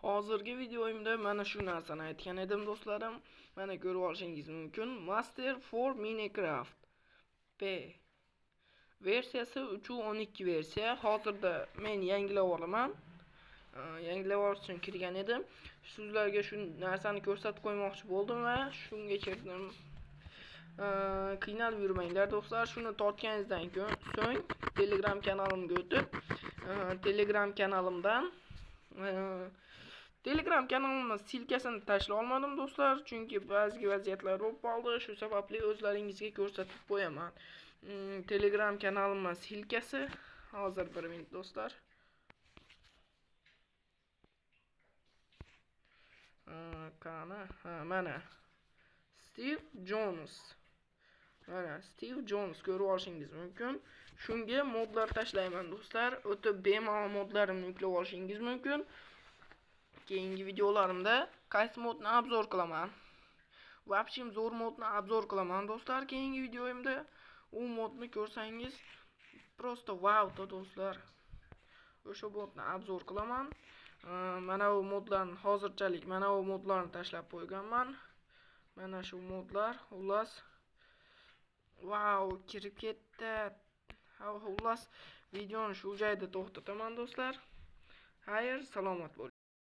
Hozirgi videoyimda mana shu narsani aytgan edim do'stlarim. Mana ko'rib olishingiz mumkin. Master for Minecraft P versiyasi 3.12 versiya. Hozirda men yangilab olaman. Yangilab olish uchun kirgan edim. Sizlarga shu narsani ko'rsatib qo'ymoqchi bo'ldim va shunga kirdim. Qiynalib yurmanglar do'stlar. Shuni tortganingizdan so'ng Telegram kanalimga o'tib, Telegram kanalimni silkasini tashlay olmadim do'stlar, chunki ba'zi vaziyatlar bo'lib qoldi. Shu sababli o'zlaringizga ko'rsatib qo'yaman. Telegram kanalimning silkasi hozir 1 minut do'stlar. Mana Steve Jones. Mana Steve Jones ko'rib olishingiz mumkin. Shunga modlar tashlayman do'stlar. O'tib bemalol modlarimni yuklab olishingiz mumkin. Keyingi videolarimda qaysi modni obzor qilaman. Vobshim zo'r modni obzor qilaman do'stlar. Keyingi videoyimda u modni ko'rsangiz prosta wow do'stlar. O'sha modni obzor qilaman. Mana bu modlarni hozirchalik mana bu modlarni tashlab qo'yganman. Mana shu modlar, xullas wow, kirib ketdi. Xullas videoni shu joyda to'xtataman do'stlar. Xayr, salomat bo'ling.